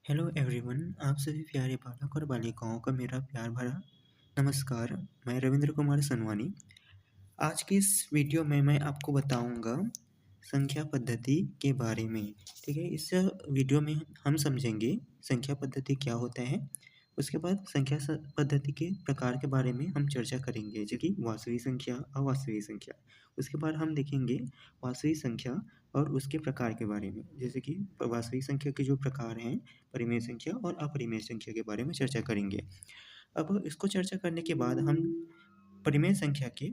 Hello everyone, आप सभी प्यारे बालक और बालिकाओं का मेरा प्यार भरा नमस्कार। मैं रविंद्र कुमार सनवानी। आज की इस वीडियो में मैं आपको बताऊंगा संख्या पद्धति के बारे में। ठीक है, इस वीडियो में हम समझेंगे संख्या पद्धति क्या होता है। उसके बाद पद्धति के प्रकार के बारे में हम चर्चा करेंगे, जो कि वास्तविक संख्या, अवास्तविक संख्या। उसके बाद हम देखेंगे वास्तविक संख्या और उसके प्रकार के बारे में, जैसे कि वास्तविक संख्या के जो प्रकार हैं, परिमेय संख्या और अपरिमेय संख्या के बारे में चर्चा करेंगे। अब इसको चर्चा करने के बाद हम परिमेय संख्या के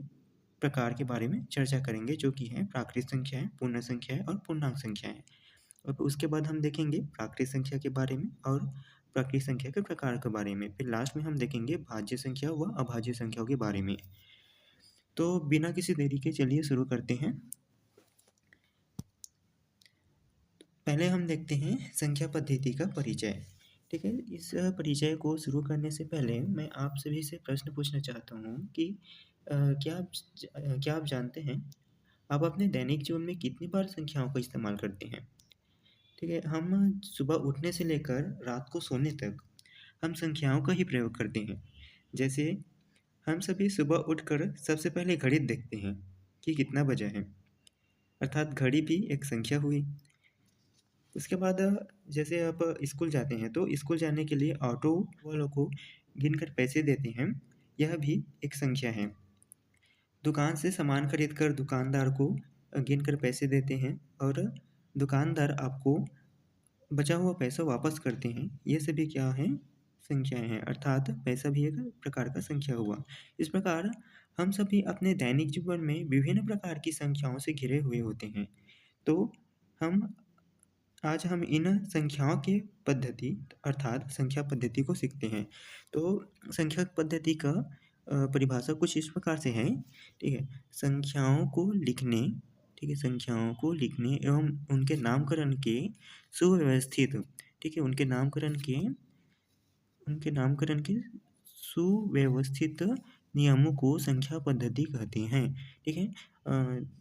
प्रकार के बारे में चर्चा करेंगे, जो कि हैं प्राकृत संख्याएं, पूर्ण संख्याएं और पूर्णांक संख्याएं। और उसके बाद हम देखेंगे प्राकृत संख्या के बारे में और प्राकृत संख्या के प्रकार के बारे में। फिर लास्ट में हम देखेंगे भाज्य संख्या व अभाज्य संख्याओं के बारे में। तो बिना किसी देरी के चलिए शुरू करते हैं। पहले हम देखते हैं संख्या पद्धति का परिचय। ठीक है, इस परिचय को शुरू करने से पहले मैं आप सभी से प्रश्न पूछना चाहता हूँ कि क्या आप जानते हैं, आप अपने दैनिक जीवन में कितनी बार संख्याओं का इस्तेमाल करते हैं? ठीक है, हम सुबह उठने से लेकर रात को सोने तक हम संख्याओं का ही प्रयोग करते हैं। जैसे हम सभी सुबह उठकर सबसे पहले घड़ी देखते हैं कि कितना बजा है, अर्थात घड़ी भी एक संख्या हुई। उसके बाद जैसे आप स्कूल जाते हैं तो स्कूल जाने के लिए ऑटो वालों को गिनकर पैसे देते हैं, यह भी एक संख्या है। दुकान से सामान खरीद कर दुकानदार को गिनकर पैसे देते हैं और दुकानदार आपको बचा हुआ पैसा वापस करते हैं। ये सभी क्या हैं? संख्याएं हैं, अर्थात पैसा भी एक प्रकार का संख्या हुआ। इस प्रकार हम सभी अपने दैनिक जीवन में विभिन्न प्रकार की संख्याओं से घिरे हुए होते हैं। तो हम आज हम इन संख्याओं के पद्धति अर्थात संख्या पद्धति को सीखते हैं। तो संख्या पद्धति का परिभाषा कुछ इस प्रकार से है। ठीक है, संख्याओं को लिखने, ठीक है, संख्याओं को लिखने एवं उनके नामकरण के सुव्यवस्थित, ठीक है, उनके नामकरण के सुव्यवस्थित नियमों को संख्या पद्धति कहते हैं। ठीक है,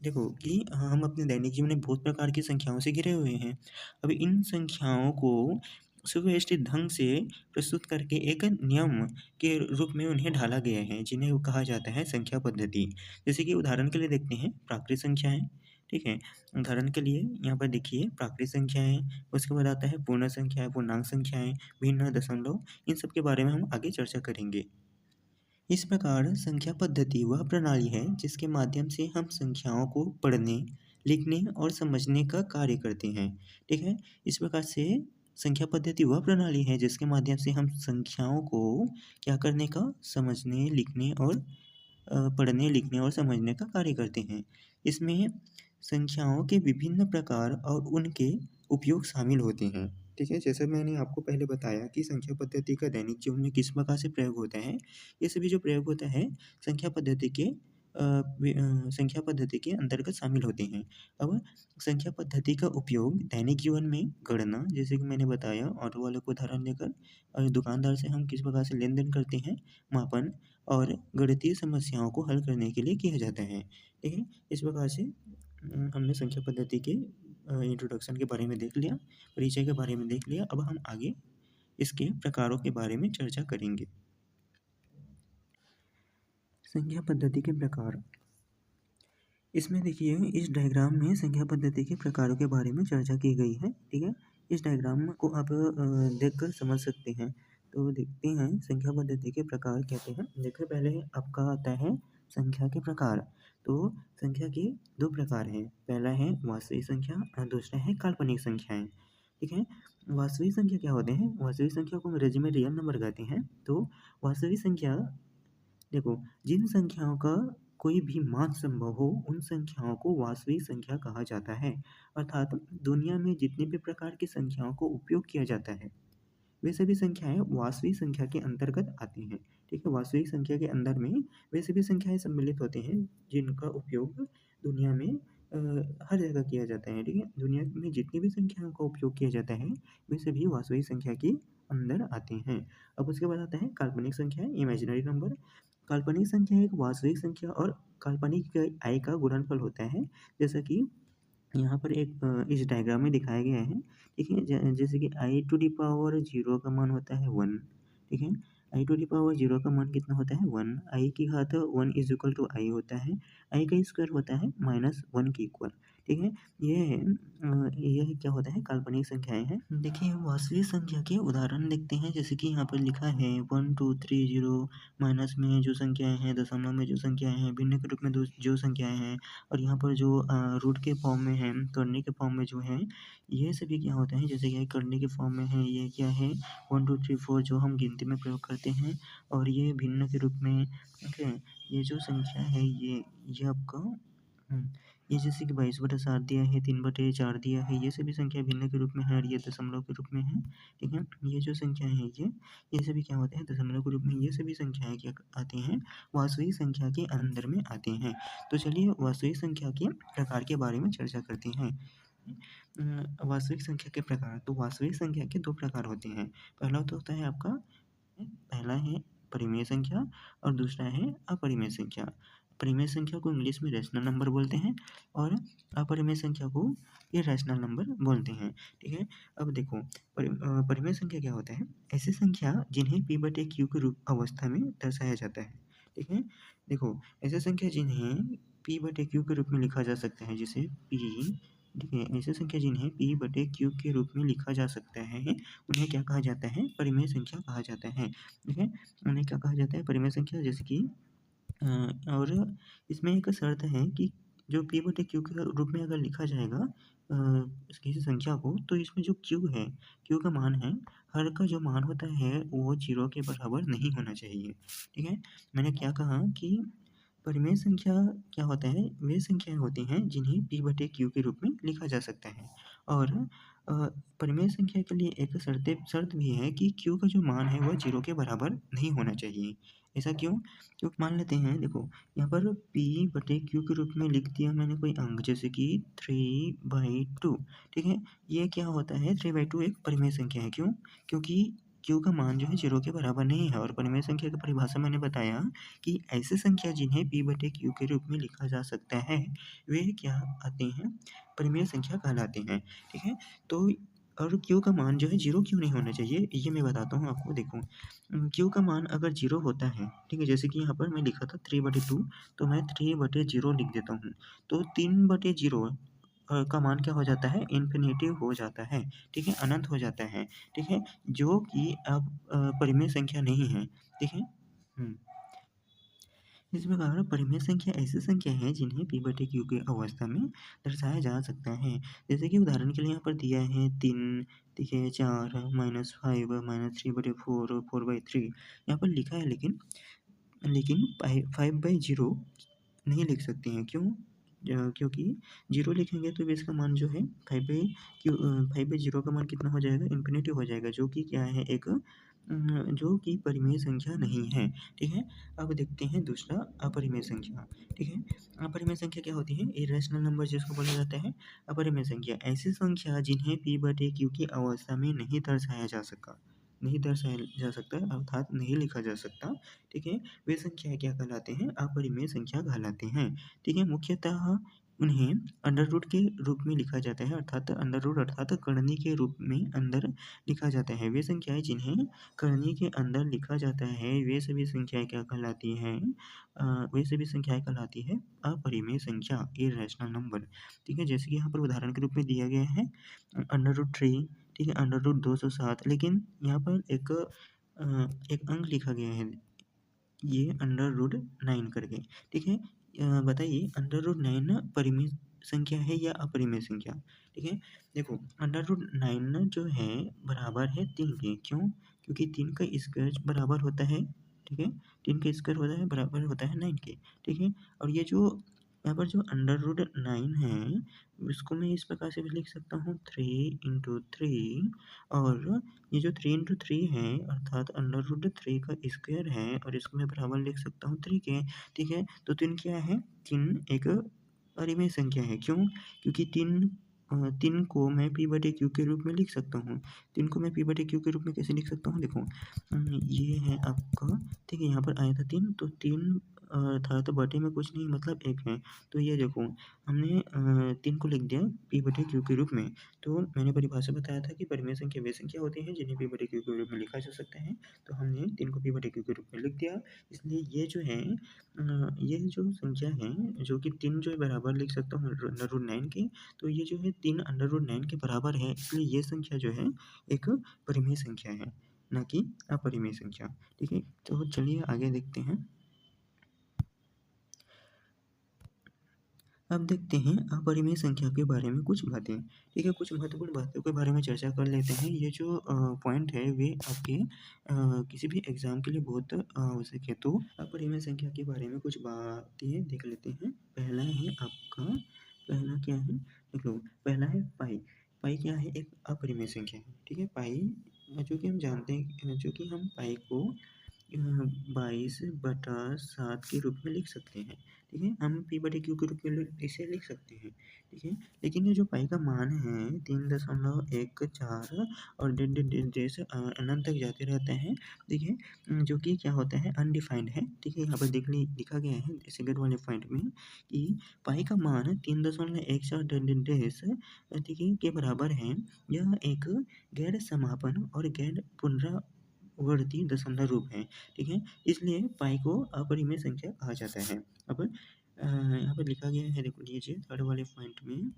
देखो कि हम अपने दैनिक जीवन में बहुत प्रकार की संख्याओं से घिरे हुए हैं। अब इन संख्याओं को सुव्यवस्थित ढंग से प्रस्तुत करके एक नियम के रूप में उन्हें ढाला गया है, जिन्हें वो कहा जाता है संख्या पद्धति। जैसे कि उदाहरण के लिए देखते हैं प्राकृत संख्याएं। ठीक है, उदाहरण के लिए यहाँ पर देखिए प्राकृत संख्याएं, उसके बाद आता है पूर्ण संख्याएं, पूर्णांक संख्याएं, भिन्न, दशमलव, इन सब के बारे में हम आगे चर्चा करेंगे। इस प्रकार संख्या पद्धति वह प्रणाली है जिसके माध्यम से हम संख्याओं को पढ़ने, लिखने और समझने का कार्य करते हैं। ठीक है, इस प्रकार से संख्या पद्धति वह प्रणाली है जिसके माध्यम से हम संख्याओं को क्या करने का, समझने, लिखने और पढ़ने, लिखने और समझने का कार्य करते हैं। इसमें संख्याओं के विभिन्न प्रकार और उनके उपयोग शामिल होते हैं। ठीक है, जैसे मैंने आपको पहले बताया कि संख्या पद्धति का दैनिक जीवन में किस प्रकार से प्रयोग होता है। ये सभी जो प्रयोग होता है संख्या पद्धति के संख्या पद्धति के अंतर्गत शामिल होते हैं। अब संख्या पद्धति का उपयोग दैनिक जीवन में गणना, जैसे कि मैंने बताया ऑटो वाले को उदाहरण लेकर, और दुकानदार से हम किस प्रकार से लेन देन करते हैं, मापन और गणितीय समस्याओं को हल करने के लिए किया जाता है। ठीक है, इस प्रकार से हमने संख्या पद्धति के इंट्रोडक्शन के बारे में देख लिया, परिचय के बारे में देख लिया। अब हम आगे इसके प्रकारों के बारे में चर्चा करेंगे। संख्या पद्धति के प्रकार, इसमें देखिए इस डायग्राम में संख्या पद्धति के प्रकारों के बारे में चर्चा की गई है। ठीक है, इस डायग्राम को आप देखकर समझ सकते हैं। तो देखते हैं संख्या पद्धति के प्रकार कहते हैं। देखिए पहले आपका आता है संख्या के प्रकार। तो संख्या के दो प्रकार हैं, पहला है वास्तविक संख्या और दूसरा है काल्पनिक संख्याएं। ठीक है, वास्तविक संख्या क्या होते हैं? वास्तविक संख्या को अंग्रेजी में रियल नंबर कहते हैं। तो वास्तविक संख्या, देखो, जिन संख्याओं का कोई भी मान संभव हो उन संख्याओं को वास्तविक संख्या कहा जाता है। अर्थात दुनिया में जितने भी प्रकार की संख्याओं को उपयोग किया जाता है वे सभी संख्याएं वास्तविक संख्या के अंतर्गत आती हैं। ठीक है, वास्तविक संख्या के अंदर में वे सभी संख्याएं सम्मिलित होते हैं जिनका उपयोग दुनिया में हर जगह किया जाता है। ठीक है, दुनिया में जितनी भी संख्याओं का उपयोग किया जाता है वे सभी वास्तविक संख्या के अंदर आते हैं। अब उसके बाद आता है काल्पनिक संख्या, इमेजिनरी नंबर। काल्पनिक संख्या एक वास्तविक संख्या और काल्पनिक आय का गुणनफल होता है। जैसा कि यहाँ पर एक इस डायग्राम में दिखाया गया है, ठीक है? जैसे कि आई टू द पावर 0 का मान होता है 1, ठीक है? आई टू द पावर 0 का मान कितना होता है 1, आई की घात 1 इज़ इक्वल टू आई होता है, आई का स्क्वायर होता है -1 के इक्वल, ठीक है? यह क्या होता है, काल्पनिक संख्याएँ हैं। देखिए वास्तविक संख्या के उदाहरण देखते हैं, जैसे कि यहाँ पर लिखा है 1 2 3 0, माइनस में जो संख्याएँ हैं, दशमलव में जो संख्याएँ हैं, भिन्न के रूप में जो संख्याएँ हैं, और यहाँ पर जो रूट के फॉर्म में है, करने के फॉर्म में जो है, ये सभी क्या होते हैं, जैसे कि करने के फॉर्म में है, ये क्या है 1 2 3 4 जो हम गिनती में प्रयोग करते हैं, और ये भिन्न के रूप में, ओके, ये जो संख्या है ये आपका ये जैसे कि 22/7 दिया है, 3/4 दिया है, ये सभी संख्या भिन्न के रूप में है और ये दशमलव के रूप में है, ठीक है? ये जो संख्याएँ हैं ये सभी क्या होते हैं, दशमलव के रूप में, ये सभी संख्याएँ क्या आती हैं, वास्तविक संख्या के अंदर में आती हैं। तो चलिए वास्तविक संख्या के प्रकार के बारे में चर्चा करते हैं। वास्तविक संख्या के प्रकार, तो वास्तविक संख्या के 2 प्रकार होते हैं। पहला तो होता है आपका, पहला है परिमेय संख्या और दूसरा है अपरिमेय संख्या। परिमेय संख्या को इंग्लिश में रैशनल नंबर बोलते हैं और अपरिमेय संख्या को इर्रेशनल नंबर बोलते हैं, ठीक है? अब देखो परिमेय संख्या क्या होता है? ऐसी संख्या जिन्हें p/q के रूप अवस्था में दर्शाया जाता है, ठीक है? देखो ऐसी संख्या जिन्हें p/q के रूप में लिखा जा सकता है, जिसे p, ठीक है? ऐसी संख्या जिन्हें p/q के रूप में लिखा जा सकता है, उन्हें क्या कहा जाता है? परिमेय संख्या कहा जाता है, ठीक है? उन्हें क्या कहा जाता है? परिमेय संख्या। जैसे कि और इसमें एक शर्त है कि जो p/q के रूप में अगर लिखा जाएगा किसी संख्या को, तो इसमें जो q है, q का मान है, हर का जो मान होता है वो 0 के बराबर नहीं होना चाहिए, ठीक है? मैंने क्या कहा कि परिमेय संख्या क्या होता है, वे संख्याएँ होती हैं जिन्हें p/q के रूप में लिखा जा सकता है, और अ, परिमेय संख्या के लिए एक शर्त भी है कि q का जो मान है वह 0 के बराबर नहीं होना चाहिए। ऐसा क्यों? क्योंकि मान लेते हैं, देखो यहाँ पर p/q के रूप में लिख दिया मैंने कोई अंक, जैसे कि 3/2, ठीक है? ये क्या होता है, 3/2 एक परिमेय संख्या है। क्यों? क्योंकि q का मान जो है 0 के बराबर नहीं है, और परिमेय संख्या की परिभाषा मैंने बताया कि ऐसी संख्या जिन्हें p/q के रूप में लिखा जा सकता है, वे क्या आते हैं, परिमेय संख्या कहलाते हैं, ठीक है? तो और q का मान जो है 0 क्यों नहीं होना चाहिए, ये मैं बताता हूँ आपको। देखो q का मान अगर 0 होता है, ठीक है? जैसे कि यहाँ पर मैं लिखा था 3/2, तो मैं 3/0 लिख देता हूँ, तो 3/0 का मान क्या हो जाता है, इन्फिनिटी हो जाता है, ठीक है? अनंत हो जाता है, ठीक है? जो कि अब परिमेय संख्या नहीं है, ठीक है? इस प्रकार परिमेय संख्या ऐसी संख्या है जिन्हें p/q की अवस्था में दर्शाया जा सकता है। जैसे कि उदाहरण के लिए यहाँ पर दिया है 3, ठीक है, 4, -5, -3/4, 4/3, यहाँ पर लिखा है, लेकिन 5/0 नहीं लिख सकते हैं। क्यों? क्योंकि 0 लिखेंगे तो भी इसका मान जो है 5/0 का मान कितना हो जाएगा, इन्फिनिटी हो जाएगा, जो कि क्या है, एक जो कि परिमेय संख्या नहीं है, ठीक है? अब देखते हैं दूसरा अपरिमेय संख्या, ठीक है? अपरिमेय संख्या क्या होती है? इर्रेशनल नंबर जिसको बोला जाता है। अपरिमेय संख्या ऐसी संख्या जिन्हें p/q की अवस्था में नहीं दर्शाया जा सकता, अर्थात नहीं लिखा जा सकता, ठीक है? वे संख्याएँ क्या कहलाते हैं? अपरिमेय संख्या कहलाते हैं, ठीक है? मुख्यतः उन्हें अंडर रूट के रूप में लिखा जाता है, अर्थात अंडर रूट अर्थात करनी के रूप में अंदर लिखा जाता है। वे संख्याएँ जिन्हें करनी के अंदर लिखा जाता है, वे सभी संख्याएँ क्या कहलाती हैं? वे सभी संख्याएँ कहलाती है अपरिमेय संख्या, इर्रेशनल नंबर, ठीक है? जैसे कि यहाँ पर उदाहरण के रूप में दिया गया है √3, ठीक है? √207, लेकिन यहाँ पर एक अंक लिखा गया है, ये √9 करके, ठीक है? बताइए √9 परिमेय संख्या है या अपरिमेय संख्या? ठीक है? देखो √9 जो है बराबर है 3 के, क्यों? क्योंकि 3 का स्क्वायर बराबर होता है, ठीक है? 3 का स्क्वायर होता है बराबर होता है 9 के, ठीक है? और ये जो यहाँ पर जो √9 है, इसको मैं इस प्रकार से भी लिख सकता हूँ 3 और ये जो 3 है, अर्थात √3 का स्क्वायर है, और इसको मैं बराबर लिख सकता हूँ 3 के, ठीक है? तो 3 क्या है? 3 एक परिमेय संख्या है। क्यों? क्योंकि 3 को मैं p/q के रूप में लिख सकता हूँ। 3 को मैं p/q के रूप में कैसे लिख सकता हूँ? देखो ये है आपका, ठीक है? यहाँ पर आया था 3, तो 3 अर्थात बटे में कुछ नहीं मतलब 1 है। तो ये देखो हमने 3 को लिख दिया p बटे q के रूप में। तो मैंने परिभाषा बताया था कि परिमेय संख्या वे संख्या होती हैं जिन्हें p बटे q के रूप में लिखा जा सकता है। तो हमने 3 को p बटे q के रूप में लिख दिया। इसलिए ये जो है ये जो संख्या है जो कि 3 जो है बराबर लिख सकता हूँ अंडर रूट 9 के। तो ये जो है 3 अंडर रूट 9 के बराबर है, इसलिए ये संख्या जो है एक परिमेय संख्या है, ना कि अपरिमेय संख्या। ठीक है? तो चलिए आगे देखते हैं। अब देखते हैं अपरिमेय संख्या के बारे में कुछ बातें। ठीक है, कुछ महत्वपूर्ण बातों के बारे में चर्चा कर लेते हैं। ये जो पॉइंट है वे आपके किसी भी एग्ज़ाम के लिए बहुत आवश्यक है। तो अपरिमेय संख्या के बारे में कुछ बातें देख लेते हैं। पहला है आपका पहला क्या है? देख लो, पहला है पाई। पाई क्या है? एक अपरिमेय संख्या है। ठीक है? पाई जो कि हम जानते हैं जो कि हम पाई को 22/7 के रूप में लिख सकते हैं। ठीक है? हम p बटे q के रूप में इसे लिख सकते हैं। ठीक है? लेकिन ये जो पाई का मान है 3.14 और जैसे अनंत तक जाते रहते हैं। ठीक है? जो कि क्या होता है अनडिफाइंड है। ठीक है? यहाँ पर लिखा गया है सेकंड वाले पॉइंट में कि पाई का मान 3.14 ठीक है के बराबर है। यह एक गैर समापन और गैर पुनरावर्ती दशमलव रूप है। ठीक है? इसलिए पाई को अपरिमेय संख्या कहा जाता है। अब यहाँ पर लिखा गया है, देख लीजिए थर्ड वाले पॉइंट में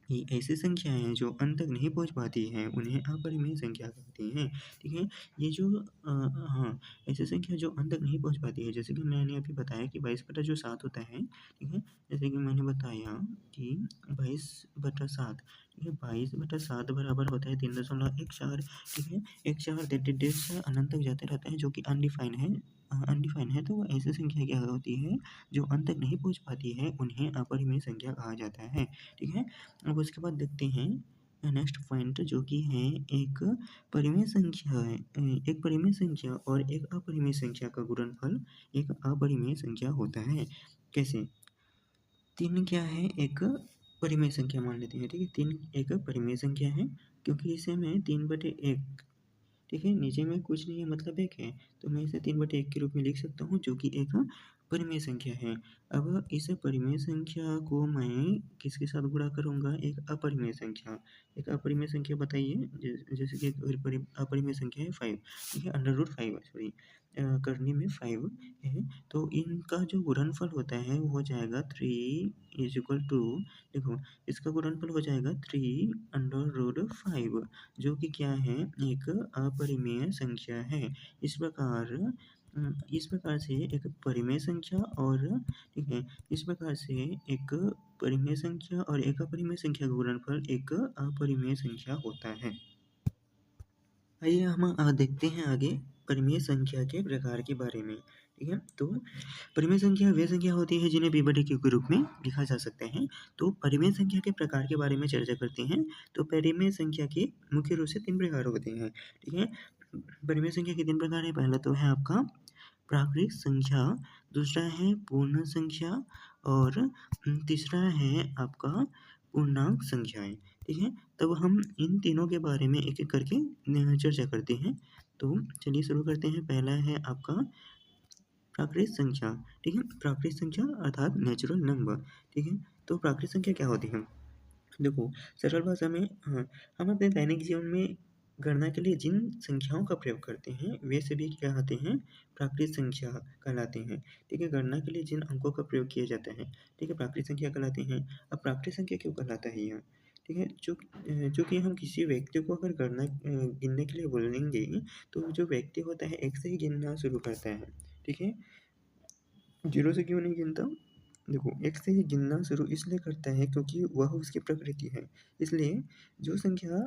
कि ऐसी संख्याएँ हैं जो अंत तक नहीं पहुँच पाती हैं, उन्हें अपरिमेय संख्या कहते हैं। ठीक है? ये जो हाँ, ऐसी संख्या जो अंत तक नहीं पहुँच पाती है, जैसे कि मैंने अभी बताया कि 22/7 होता है। ठीक है? जैसे कि मैंने बताया कि 22/7 ठीक है? 22/7 बराबर होता है 3.14। ठीक है? 14 डेढ़ से अनंत तक जाते रहता है जो कि अनडिफाइंड है। अनडिफाइंड है, तो ऐसी संख्या क्या होती है जो अंत तक नहीं पहुँच पाती है, उन्हें अपरिमेय संख्या कहा जाता है। ठीक है? अब उसके बाद देखते हैं नेक्स्ट पॉइंट जो कि है एक परिमेय संख्या है। एक परिमेय संख्या और एक अपरिमेय संख्या का गुणनफल एक अपरिमेय संख्या होता है। कैसे? 3 क्या है? एक परिमेय संख्या मान लेते हैं। ठीक है? 3 एक परिमेय संख्या है क्योंकि इसे मैं 3/1 ठीक है? नीचे में कुछ नहीं है मतलब 1 है, तो मैं इसे 3/1 के रूप में लिख सकता हूँ जो कि एक परिमेय संख्या है। अब इस परिमेय संख्या को मैं किसके साथ गुणा करूँगा? एक अपरिमेय संख्या। एक अपरिमेय संख्या बताइए जैसे कि एक अपरिमेय संख्या है 5 ठीक है? √5 सॉरी करने में 5 है, तो इनका जो गुणनफल होता है वो हो जाएगा 3 देखो इसका गुणनफल हो जाएगा 3√5 जो कि क्या है एक अपरिमेय संख्या है। इस प्रकार से एक परिमेय संख्या और ठीक है इस प्रकार से एक परिमेय संख्या और एक अपरिमेय संख्या का गुणनफल एक अपरिमेय संख्या होता है। आइए हम देखते हैं आगे परिमेय संख्या के प्रकार के बारे में। ठीक है? तो परिमेय संख्या वे संख्या होती है जिन्हें p बटे q के रूप में लिखा जा सकता है। तो परिमेय संख्या के प्रकार के बारे में चर्चा करते हैं। तो परिमेय संख्या के मुख्य रूप से 3 प्रकार होते हैं। ठीक है? परिमेय संख्या के 3 प्रकार हैं। पहला तो है आपका प्राकृत संख्या, दूसरा है पूर्ण संख्या और तीसरा है आपका पूर्णांक संख्याएँ। ठीक है? तब हम इन तीनों के बारे में एक-एक करके चर्चा करते हैं। तो चलिए शुरू करते हैं। पहला है आपका प्राकृत संख्या। ठीक है? प्राकृत संख्या अर्थात नेचुरल नंबर। ठीक है? तो प्राकृत संख्या क्या होती है? देखो सरल भाषा में हम अपने दैनिक जीवन में गणना के लिए जिन संख्याओं का प्रयोग करते हैं वे सभी क्या कहलाते हैं? प्राकृत संख्या कहलाते हैं। ठीक है? गणना के लिए जिन अंकों का प्रयोग किया जाता है, ठीक है? प्राकृत संख्या कहलाते हैं। अब प्राकृत संख्या क्यों कहलाता है यह? ठीक है? चूँकि हम किसी व्यक्ति को अगर गिनने के लिए बोलेंगे तो जो व्यक्ति होता है 1 से ही गिनना शुरू करता है। ठीक है? 0 से क्यों नहीं गिनता? देखो 1 से ही गिनना शुरू इसलिए करता है क्योंकि वह उसकी प्रकृति है। इसलिए जो संख्या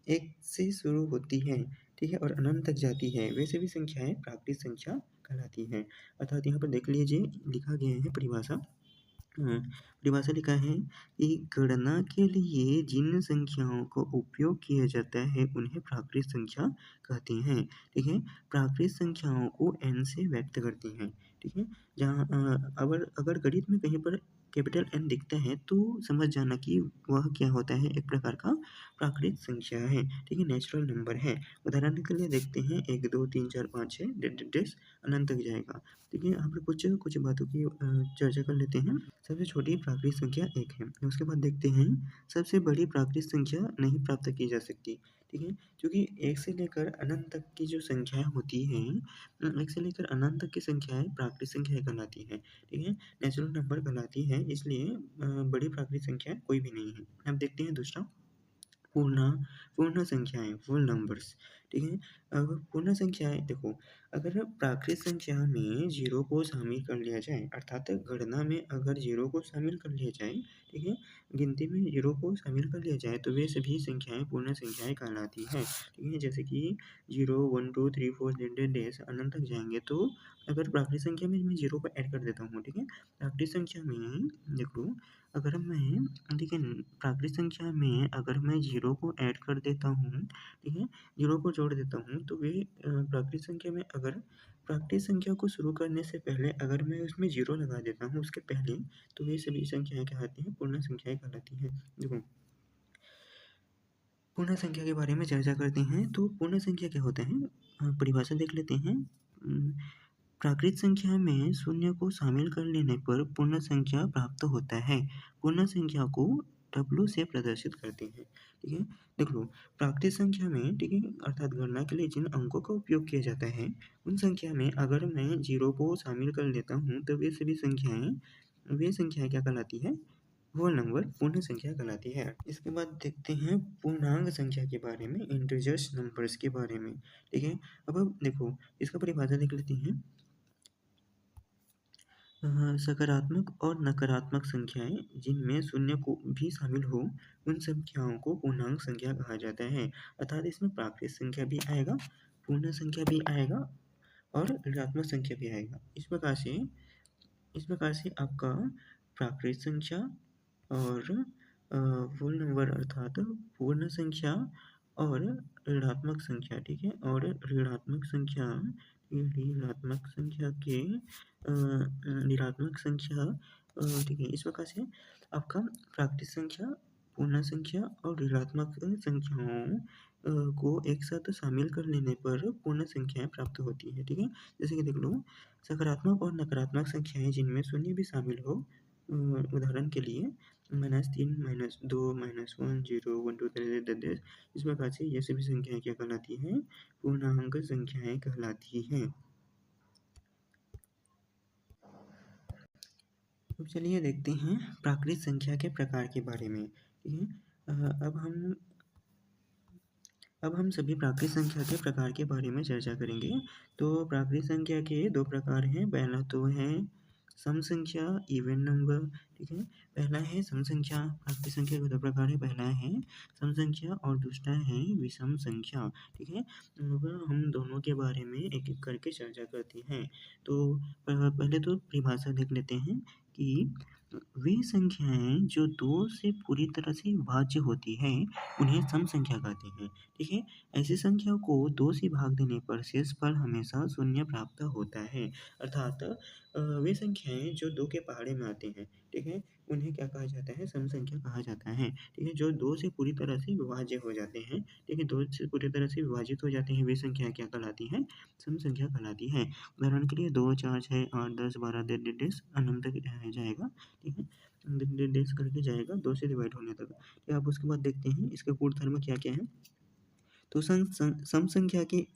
1 से शुरू होती है, ठीक है? और अनंत तक जाती है, वे सभी संख्याएँ प्राकृत संख्या कहलाती हैं। अर्थात यहाँ पर देख लीजिए लिखा गया है परिभाषा परिभाषा लिखा है कि गणना के लिए जिन संख्याओं का उपयोग किया जाता है उन्हें प्राकृत संख्या कहते हैं। ठीक है? प्राकृत संख्याओं को n से व्यक्त करते हैं। ठीक है? जहाँ अगर गणित में कहीं पर कैपिटल N दिखता है तो समझ जाना कि वह क्या होता है, एक प्रकार का प्राकृत संख्या है, ठीक है, नेचुरल नंबर है। उदाहरण के लिए देखते हैं 1, 2, 3, 4, 5, 6 डेस अनंत तक जाएगा। ठीक है, यहाँ पर कुछ कुछ बातों की चर्चा कर लेते हैं। सबसे छोटी प्राकृत संख्या 1 है। उसके बाद देखते हैं सबसे बड़ी प्राकृत संख्या नहीं प्राप्त की जा सकती। ठीक है, क्योंकि 1 से लेकर अनंत तक की जो संख्याएँ होती हैं 1 से लेकर अनंत तक की संख्याएँ प्राकृत संख्याएँ कहलाती हैं। ठीक है, नेचुरल नंबर कहलाती है, इसलिए बड़ी प्राकृत संख्या कोई भी नहीं है। अब देखते हैं दूसरा पूर्ण पूर्ण संख्याएँ, फुल नंबर्स, ठीक है? अब पूर्ण संख्याएँ देखो, अगर प्राकृत संख्या में 0 को शामिल कर लिया जाए, अर्थात गणना में अगर 0 को शामिल कर लिया जाए, ठीक है? गिनती में 0 को शामिल कर लिया जाए, तो वे सभी संख्याएँ पूर्ण संख्याएँ कहलाती हैं, ठीक है? जैसे कि 0, 1, 2, 3, 4 डेज़ अनंत तक जाएँगे, तो अगर प्राकृत संख्या में मैं 0 को ऐड कर देता हूँ, ठीक है? प्राकृत संख्या में देखो, अगर मैं ठीक है, प्राकृत संख्या में अगर मैं 0 को ऐड कर देता हूँ, ठीक है? 0 को जोड़ देता हूँ, तो वे प्राकृत संख्या में अगर प्राकृत संख्या को शुरू करने से पहले अगर मैं उसमें 0 लगा देता हूँ उसके पहले, तो वे सभी संख्याएँ कहलाती हैं, पूर्ण संख्याएँ कहलाती हैं। देखो, पूर्ण संख्या के बारे में चर्चा करते हैं, तो पूर्ण संख्या क्या होता है? परिभाषा देख लेते हैं। प्राकृत संख्या में शून्य को शामिल कर लेने पर पूर्ण संख्या प्राप्त होता है। पूर्ण संख्या को W से प्रदर्शित करते हैं, ठीक है? देख लो, प्राकृत संख्या में, ठीक है, अर्थात गणना के लिए जिन अंकों का उपयोग किया जाता है, उन संख्या में अगर मैं 0 को शामिल कर लेता हूँ, तो वे संख्याएँ क्या कहलाती है? होल नंबर पूर्ण संख्या कहलाती है। इसके बाद देखते हैं पूर्णांक संख्या के बारे में, इंटीजर्स नंबर्स के बारे में, ठीक है? अब देखो, इसका परिभाषा देख लेते हैं। सकारात्मक और नकारात्मक संख्याएँ जिनमें शून्य को भी शामिल हो, उन संख्याओं को पूर्णांक संख्या कहा जाता है। अर्थात इसमें प्राकृत संख्या भी आएगा, पूर्ण संख्या भी आएगा और ऋणात्मक संख्या भी आएगा। इस प्रकार से आपका प्राकृत संख्या और फुल नंबर अर्थात पूर्ण संख्या और ऋणात्मक संख्या, ठीक है? और ऋणात्मक संख्या के ऋणात्मक संख्या ठीक है, इस प्रकार से आपका प्राकृत संख्या, पूर्ण संख्या और ऋणात्मक संख्याओं को एक साथ शामिल कर लेने पर पूर्ण संख्याएँ प्राप्त होती हैं, ठीक है? जैसे कि देख लो, सकारात्मक और नकारात्मक संख्याएँ जिनमें शून्य भी शामिल हो, उदाहरण के लिए -3, -2, -1, 0, 1, 2, 3 द इस प्रकार से ये सभी संख्याएँ क्या कहलाती हैं? पूर्णांक संख्याएँ कहलाती हैं। अब चलिए देखते हैं प्राकृत संख्या के प्रकार के बारे में, ठीक है? अब हम सभी प्राकृत संख्या के प्रकार के बारे में चर्चा करेंगे। तो प्राकृत संख्या के 2 प्रकार हैं। पहला तो है सम संख्या, इवन नंबर, ठीक है? पहला है सम संख्या, प्राकृत संख्या के 2 प्रकार हैं। पहला है सम संख्या और दूसरा है विषम संख्या, ठीक है? अब हम दोनों के बारे में एक-एक करके चर्चा करते हैं। तो पहले तो परिभाषा देख लेते हैं कि वे संख्याएँ जो 2 से पूरी तरह से विभाज्य होती हैं, उन्हें सम संख्या कहते हैं, ठीक है? ऐसी संख्या को 2 से भाग देने पर शेषफल हमेशा शून्य प्राप्त होता है। अर्थात वे संख्याएँ जो 2 के पहाड़े में आते हैं, ठीक है? उन्हें क्या कहा जाता है? सम संख्या कहा जाता है, ठीक है? जो 2 से पूरी तरह से विभाज्य हो जाते हैं, ठीक है? 2 से पूरी तरह से विभाजित हो जाते हैं, वे संख्याएँ क्या कहलाती हैं? सम संख्या कहलाती हैं। उदाहरण के लिए 2, 4, 6, 8, 10, 12 अनंत तक जाएगा, ठीक है? डेज़ करके जाएगा 2 से डिवाइड होने तक। फिर आप उसके बाद देखते हैं इसके गुण धर्म क्या-क्या हैं। तो सम संख्या के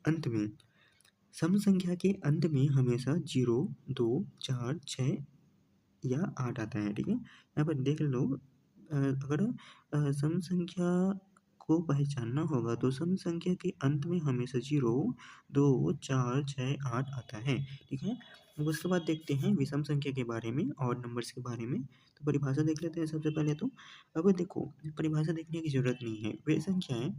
अंत में हमेशा 0, 2, 4, 6 या 8 आता है, ठीक है? यहाँ पर देख लो, अगर सम संख्या को पहचानना होगा तो सम संख्या के अंत में हमेशा 0, 2, 4, 6, 8 आता है, ठीक है? अब उसके बाद देखते हैं विषम संख्या के बारे में और नंबर्स के बारे में। तो परिभाषा देख लेते हैं सबसे पहले तो। अब देखो, परिभाषा देखने की ज़रूरत नहीं है। वे संख्याएँ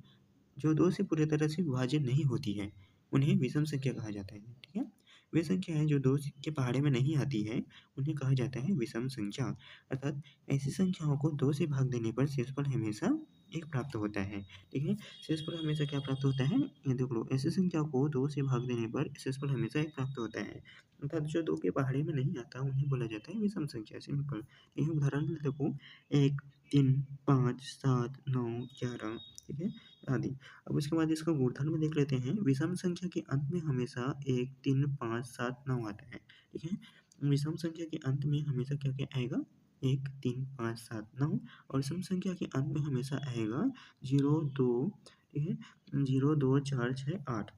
जो 2 से पूरी तरह से विभाज्य नहीं होती है, उन्हें विषम संख्या कहा जाता है, ठीक है? वे संख्याएँ जो 2 के पहाड़े में नहीं आती है, उन्हें कहा जाता है विषम संख्या। अर्थात ऐसी संख्याओं को 2 से भाग देने पर शेषफल हमेशा 1 प्राप्त होता है, ठीक है? शेषफल हमेशा क्या प्राप्त होता है? ये देख लो, ऐसी संख्या को 2 से भाग देने पर शेषफल हमेशा 1 प्राप्त होता है। अर्थात जो 2 के पहाड़े में नहीं आता उन्हें बोला जाता है विषम संख्या, सिंपल। यही उदाहरण देखो 1, 3, 5, 7, 9, 11, ठीक है? आदि। अब उसके बाद इसका गुणधर्म में देख लेते हैं। विषम संख्या के अंत में हमेशा 1, 3, 5, 7, 9 आता है, ठीक है? विषम संख्या के अंत में हमेशा क्या-क्या आएगा? 1, 3, 5, 7, 9 और सम संख्या के अंत में हमेशा आएगा 0, 2, ठीक है? 0, 2, 4, 6, 8।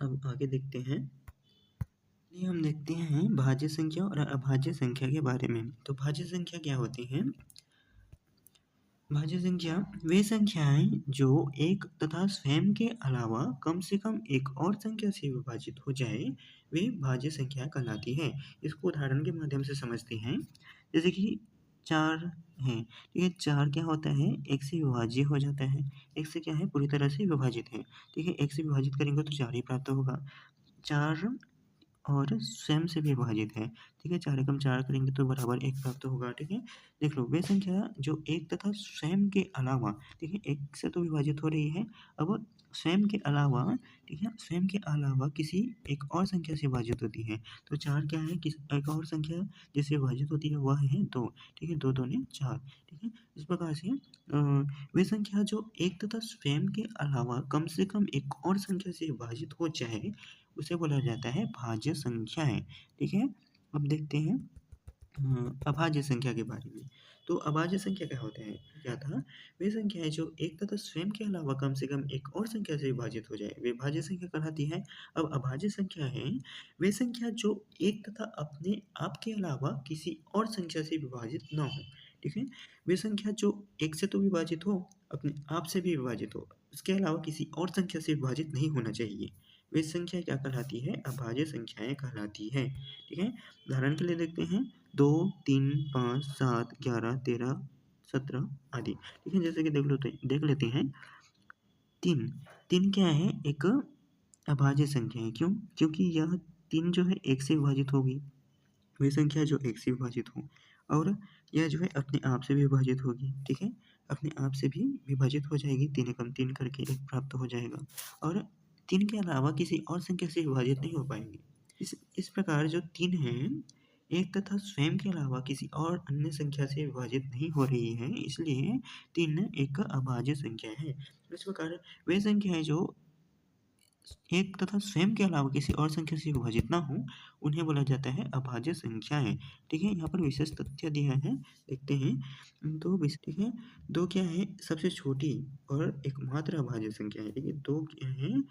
अब आगे देखते हैं। चलिए हम देखते हैं भाज्य संख्या और अभाज्य संख्या के बारे में। तो भाज्य संख्या क्या होती है? भाज्य संख्या वे संख्याएं जो एक तथा स्वयं के अलावा कम से कम एक और संख्या से विभाजित हो जाए, वे भाज्य संख्या कहलाती है। इसको उदाहरण के माध्यम से समझते हैं। जैसे कि 4 है, ठीक है? 4 क्या होता है? 1 से विभाज्य हो जाता है। 1 से क्या है? पूरी तरह से विभाजित है, ठीक है? 1 से विभाजित करेंगे तो 4 ही प्राप्त होगा। 4 और स्वयं से भी विभाजित है, ठीक है? 4 एकम 4 करेंगे तो बराबर 1 प्राप्त होगा, ठीक है? देख लो, वे संख्या जो 1 तथा स्वयं के अलावा, ठीक है? 1 से तो विभाजित हो रही है, अब स्वयं के अलावा, ठीक है? स्वयं के अलावा किसी एक और संख्या से विभाजित होती है। तो 4 क्या है? एक और संख्या जिससे विभाजित होती है वह है 2, ठीक है? 2 दूनी 4, ठीक है? इस प्रकार से वे संख्या जो 1 तथा स्वयं के अलावा कम से कम एक और संख्या से विभाजित हो जाए, उसे बोला जाता है भाज्य संख्याएँ, ठीक है? अब देखते हैं अभाज्य संख्या के बारे में। तो अभाज्य संख्या क्या होता है? क्या था? वे संख्याएँ जो एक तथा स्वयं के अलावा कम से कम एक और संख्या से विभाजित हो जाए, वे भाज्य संख्या कहलाती है। अब अभाज्य संख्या है, वे संख्या जो एक तथा अपने आप के अलावा किसी और संख्या से विभाजित ना हो, ठीक है? वे संख्या जो 1 से तो विभाजित हो, अपने आप से भी विभाजित हो, उसके अलावा किसी और संख्या से विभाजित नहीं होना चाहिए। वे संख्या क्या कहलाती है? अभाज्य संख्याएँ कहलाती हैं, ठीक है? उदाहरण के लिए देखते हैं 2, 3, 5, 7, 11, 13, 17 आदि, ठीक है? जैसे कि देख लेते हैं 3, 3 क्या है? एक अभाज्य संख्या है, क्यों? क्योंकि यह 3 जो है 1 से विभाजित होगी, वे संख्या जो 1 से विभाजित हो और यह जो है अपने आप से भी विभाजित होगी, ठीक है? अपने आप से भी विभाजित हो जाएगी, 3 एकम 3 करके 1 प्राप्त हो जाएगा और 3 के अलावा किसी और संख्या से विभाजित नहीं हो पाएँगी। इस प्रकार जो 3 हैं, एक तथा स्वयं के अलावा किसी और अन्य संख्या से विभाजित नहीं हो रही है, इसलिए 3 एक अभाज्य संख्या है। इस प्रकार वे संख्याएँ जो एक तथा स्वयं के अलावा किसी और संख्या से विभाजित ना हो, उन्हें बोला जाता है अभाज्य संख्याएँ, ठीक है? यहाँ पर विशेष तथ्य दिया है, देखते हैं। ठीक है? 2 क्या है? सबसे छोटी और एकमात्र अभाज्य संख्या है, ठीक है? 2 क्या है?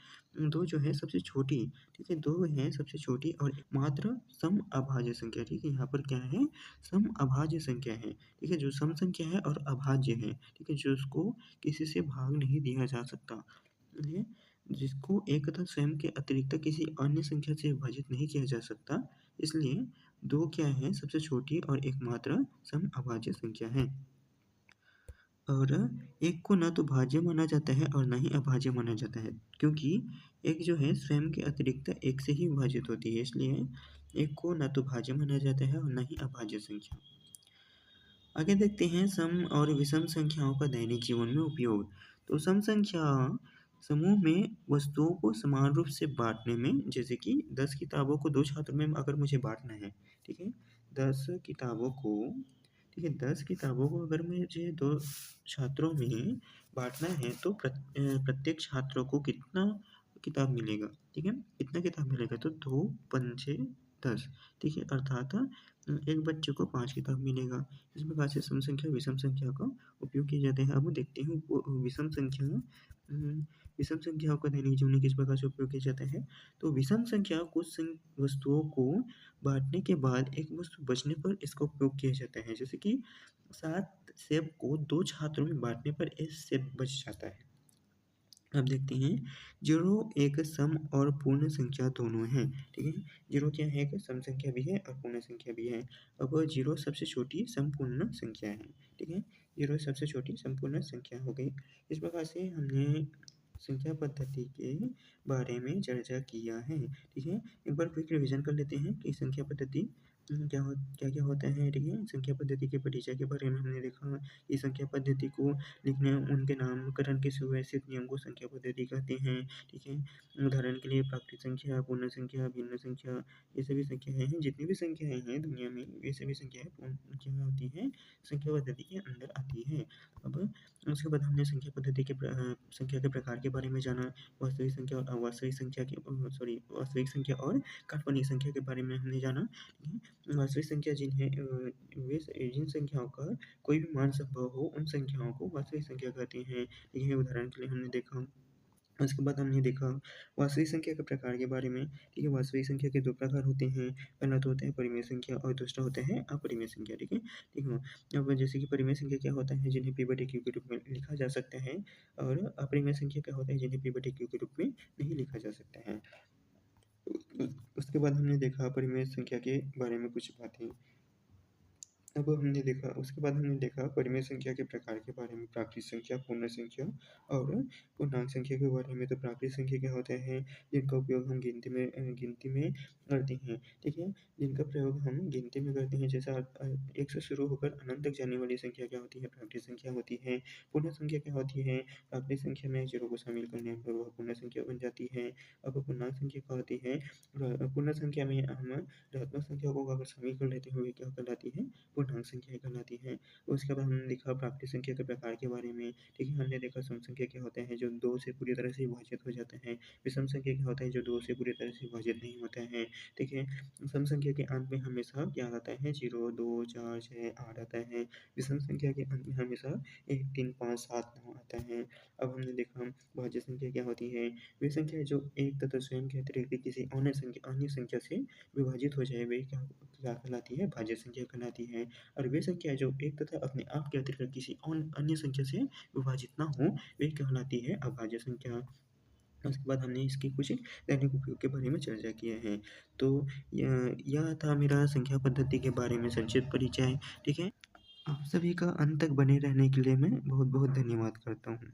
2 जो है सबसे छोटी, ठीक है? 2 है सबसे छोटी और एकमात्र सम अभाज्य संख्या, ठीक है? यहाँ पर क्या है? सम अभाज्य संख्या है, ठीक है? जो सम संख्या है और अभाज्य है, ठीक है? जो उसको किसी से भाग नहीं दिया जा सकता, इसलिए जिसको एक तथा स्वयं के अतिरिक्त किसी अन्य संख्या से विभाजित नहीं किया जा सकता, इसलिए 2 क्या है? सबसे छोटी और एकमात्र सम अभाज्य संख्या है। और 1 को ना तो भाज्य माना जाता है और ना ही अभाज्य माना जाता है, क्योंकि 1 जो है स्वयं के अतिरिक्त 1 से ही विभाजित होती है, इसलिए 1 को ना तो भाज्य माना जाता है और ना ही अभाज्य संख्या। आगे देखते हैं सम और विषम संख्याओं का दैनिक जीवन में उपयोग। तो सम संख्या समूह में वस्तुओं को समान रूप से बाँटने में, जैसे कि 10 किताबों को 2 छात्रों में अगर मुझे बाँटना है, ठीक है? 10 किताबों को, ठीक है? 10 किताबों को अगर मुझे 2 छात्रों में बाँटना है तो प्रत्येक छात्र को कितना किताब मिलेगा, ठीक है? कितना किताब मिलेगा? तो 2 पंचे 10, ठीक है? अर्थात एक बच्चे को 5 किताब मिलेगा। इस प्रकार से सम संख्या, विषम संख्या का उपयोग किए जाते हैं। अब देखते हैं विषम संख्याओं का दैनिक जीवन में किस प्रकार से उपयोग किया जाता है। तो विषम संख्या कुछ वस्तुओं को बाँटने के बाद एक वस्तु बचने पर इसका उपयोग किया जाता है। जैसे कि 7 सेब को 2 छात्रों में बाँटने पर 1 सेब बच जाता है। अब देखते हैं 0 एक सम और पूर्ण संख्या दोनों हैं, ठीक है? 0 क्या है? एक सम संख्या भी है और पूर्ण संख्या भी है। अब 0 सबसे छोटी संपूर्ण संख्या है, ठीक है? 0 सबसे छोटी संपूर्ण संख्या हो गई। इस प्रकार से हमने संख्या पद्धति के बारे में चर्चा किया है, ठीक है? एक बार क्विक रिवीजन कर लेते हैं कि संख्या पद्धति क्या-क्या होता है, ठीक है? संख्या पद्धति के परिचय के बारे में हमने देखा कि संख्या पद्धति को लिखने उनके नामकरण के सुव्यवस्थित नियम को संख्या पद्धति कहते हैं, ठीक है? उदाहरण के लिए प्राकृत संख्या, पूर्ण संख्या, भिन्न संख्या, ये सभी संख्याएँ हैं। जितनी भी संख्याएँ हैं दुनिया में, ये सभी संख्याएँ क्या होती हैं, संख्या पद्धति के अंदर आती हैं। अब उसके बाद हमने संख्या के प्रकार के बारे में जाना, वास्तविक संख्या और अवास्तविक संख्या वास्तविक संख्या और काल्पनिक संख्या के बारे में हमने जाना। ठीक है? वास्तविक संख्या जिन संख्याओं का कोई भी मान संभव हो, उन संख्याओं को वास्तविक संख्या कहते हैं। ठीक है? उदाहरण के लिए हमने देखा। उसके बाद हमने देखा वास्तविक संख्या के प्रकार के बारे में। ठीक है? वास्तविक संख्या के 2 प्रकार होते हैं। पहला तो होता है परिमेय संख्या और दूसरा होता है अपरिमेय संख्या। ठीक है? ठीक है? अब जैसे कि परिमेय संख्या क्या होता है, जिन्हें p/q के रूप में लिखा जा सकता है, और अपरिमेय संख्या क्या होता है, जिन्हें p/q के रूप में नहीं लिखा जा सकता है। उसके बाद हमने देखा परिमेय संख्या के बारे में कुछ बातें। उसके बाद हमने देखा परिमेय संख्या के प्रकार के बारे में, प्राकृत संख्या, पूर्ण संख्या और पूर्णांक संख्या के बारे में। तो प्राकृत संख्या क्या होता है, जिनका उपयोग हम गिनती में करते हैं, ठीक है? जिनका प्रयोग हम गिनती में करते हैं, जैसा 1 से शुरू होकर अनंत तक जाने वाली संख्या क्या होती है, प्राकृत संख्या होती है। पूर्ण संख्या क्या होती है, प्राकृत संख्या में 0 को शामिल करने पर वह पूर्ण संख्या बन जाती है। अब पूर्णांक संख्या क्या होती है, पूर्ण संख्या में हम ऋणात्मक संख्या को अगर शामिल कर लेते हैं, वे क्या कहलाती है, पूर्णांक संख्याएँ कहलाती हैं। उसके बाद हमने देखा प्राकृत संख्या के प्रकार के बारे में, ठीक है? हमने देखा सम संख्या क्या होता है, जो 2 से पूरी तरह से विभाजित हो जाता है। विषम संख्या क्या होता है, जो 2 से पूरी तरह से विभाजित नहीं होता है, ठीक है? सम संख्या के अंत में हमेशा क्या आता है, 0, 2, 4, 6, 8 आता है। विषम संख्या के अंत में हमेशा 1, 3, 5, 7, 9 आता है। अब हमने देखा भाज्य संख्या क्या होती है, वे संख्या जो एक तथा स्वयं के अतिरिक्त किसी अन्य संख्या से विभाजित हो जाए, वे क्या क्या कहलाती है, भाज्य संख्या कहलाती है। और वे संख्या जो एक तथा अपने आप के अतिरिक्त किसी अन्य संख्या से विभाजित ना हो, वे कहलाती है अभाज्य संख्या। उसके बाद हमने इसके कुछ दैनिक उपयोग के बारे में चर्चा किए हैं। तो यह था मेरा संख्या पद्धति के बारे में संक्षिप्त परिचय, ठीक है? आप सभी का अंत तक बने रहने के लिए मैं बहुत-बहुत धन्यवाद करता हूँ।